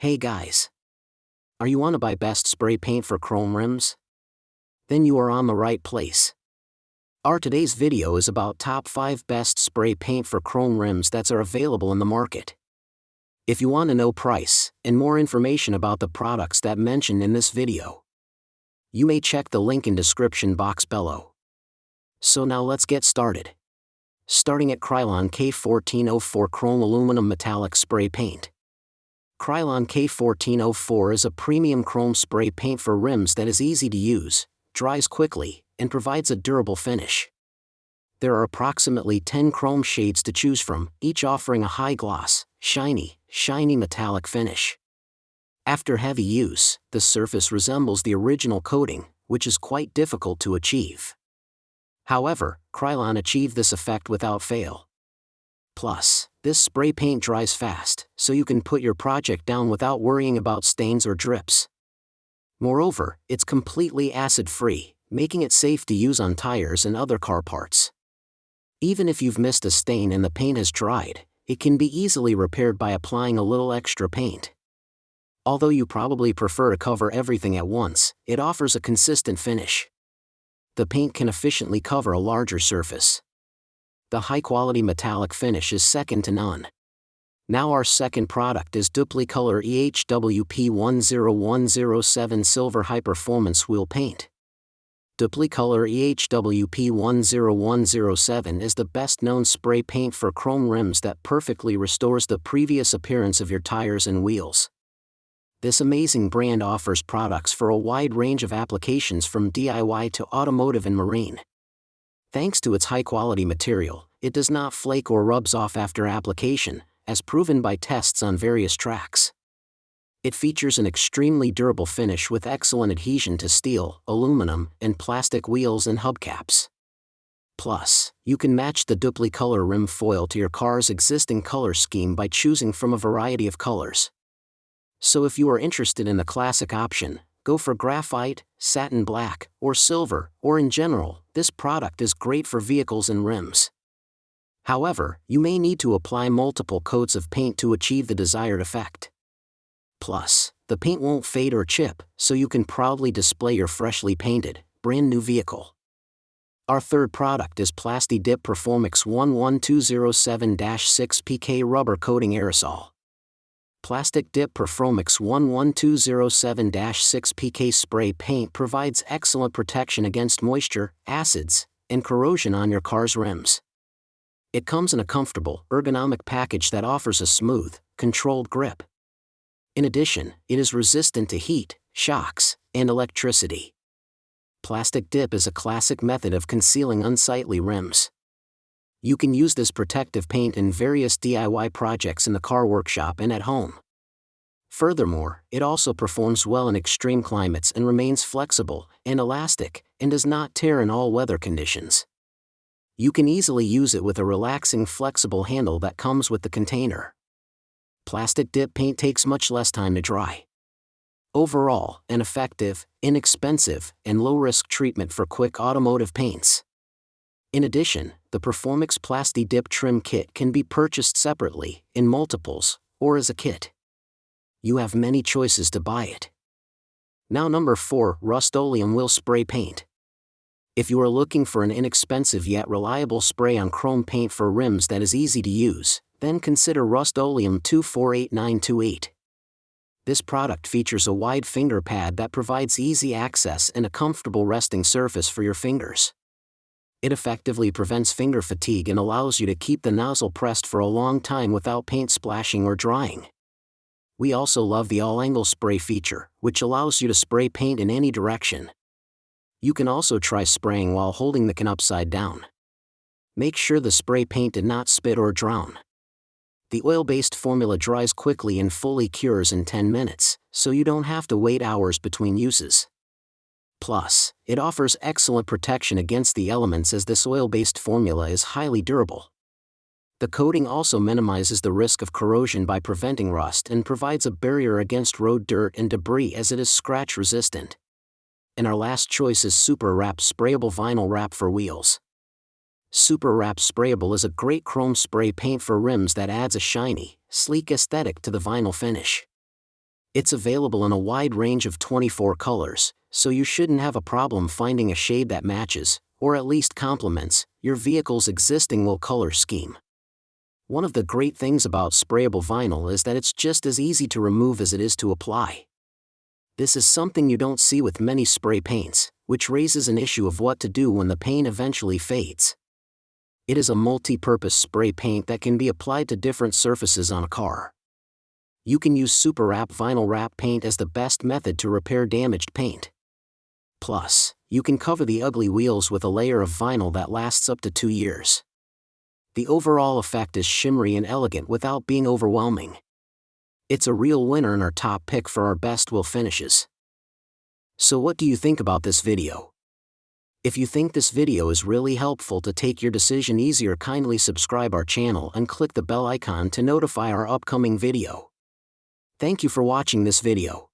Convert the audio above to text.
Hey guys! Are you want to buy best spray paint for chrome rims? Then you are on the right place. Our today's video is about top 5 best spray paint for chrome rims that are available in the market. If you want to know price and more information about the products that mentioned in this video, you may check the link in description box below. So now let's get started. Starting at Krylon K1404 Chrome Aluminum Metallic Spray Paint. Krylon K1404 is a premium chrome spray paint for rims that is easy to use, dries quickly, and provides a durable finish. There are approximately 10 chrome shades to choose from, each offering a high gloss, shiny metallic finish. After heavy use, the surface resembles the original coating, which is quite difficult to achieve. However, Krylon achieved this effect without fail. Plus, this spray paint dries fast, so you can put your project down without worrying about stains or drips. Moreover, it's completely acid-free, making it safe to use on tires and other car parts. Even if you've missed a stain and the paint has dried, it can be easily repaired by applying a little extra paint. Although you probably prefer to cover everything at once, it offers a consistent finish. The paint can efficiently cover a larger surface. The high-quality metallic finish is second to none. Now our second product is Dupli-Color EHWP10107 Silver High Performance Wheel Paint. Dupli-Color EHWP10107 is the best-known spray paint for chrome rims that perfectly restores the previous appearance of your tires and wheels. This amazing brand offers products for a wide range of applications from DIY to automotive and marine. Thanks to its high-quality material, it does not flake or rubs off after application, as proven by tests on various tracks. It features an extremely durable finish with excellent adhesion to steel, aluminum, and plastic wheels and hubcaps. Plus, you can match the Dupli-Color rim foil to your car's existing color scheme by choosing from a variety of colors. So if you are interested in the classic option, go for graphite, satin black, or silver, or in general, this product is great for vehicles and rims. However, you may need to apply multiple coats of paint to achieve the desired effect. Plus, the paint won't fade or chip, so you can proudly display your freshly painted, brand new vehicle. Our third product is Plasti Dip Performix 11207-6 PK Rubber Coating Aerosol. Plasti Dip Performix 11207-6 PK spray paint provides excellent protection against moisture, acids, and corrosion on your car's rims. It comes in a comfortable, ergonomic package that offers a smooth, controlled grip. In addition, it is resistant to heat, shocks, and electricity. Plasti Dip is a classic method of concealing unsightly rims. You can use this protective paint in various DIY projects in the car workshop and at home. Furthermore, it also performs well in extreme climates and remains flexible and elastic, and does not tear in all weather conditions. You can easily use it with a relaxing flexible handle that comes with the container. Plasti Dip paint takes much less time to dry. Overall, an effective, inexpensive, and low-risk treatment for quick automotive paints. In addition, the Performix Plasti Dip Trim Kit can be purchased separately, in multiples, or as a kit. You have many choices to buy it. Now number 4, Rust-Oleum Wheel Spray Paint. If you are looking for an inexpensive yet reliable spray on chrome paint for rims that is easy to use, then consider Rust-Oleum 248928. This product features a wide finger pad that provides easy access and a comfortable resting surface for your fingers. It effectively prevents finger fatigue and allows you to keep the nozzle pressed for a long time without paint splashing or drying. We also love the all-angle spray feature, which allows you to spray paint in any direction. You can also try spraying while holding the can upside down. Make sure the spray paint did not spit or drown. The oil-based formula dries quickly and fully cures in 10 minutes, so you don't have to wait hours between uses. Plus, it offers excellent protection against the elements as this oil-based formula is highly durable. The coating also minimizes the risk of corrosion by preventing rust and provides a barrier against road dirt and debris as it is scratch-resistant. And our last choice is Superwrap Sprayable Vinyl Wrap for Wheels. Superwrap Sprayable is a great chrome spray paint for rims that adds a shiny, sleek aesthetic to the vinyl finish. It's available in a wide range of 24 colors, so you shouldn't have a problem finding a shade that matches, or at least complements, your vehicle's existing color scheme. One of the great things about sprayable vinyl is that it's just as easy to remove as it is to apply. This is something you don't see with many spray paints, which raises an issue of what to do when the paint eventually fades. It is a multi-purpose spray paint that can be applied to different surfaces on a car. You can use Superwrap vinyl wrap paint as the best method to repair damaged paint. Plus, you can cover the ugly wheels with a layer of vinyl that lasts up to 2 years. The overall effect is shimmery and elegant without being overwhelming. It's a real winner and our top pick for our best wheel finishes. So what do you think about this video? If you think this video is really helpful to take your decision easier, kindly subscribe our channel and click the bell icon to notify our upcoming video. Thank you for watching this video.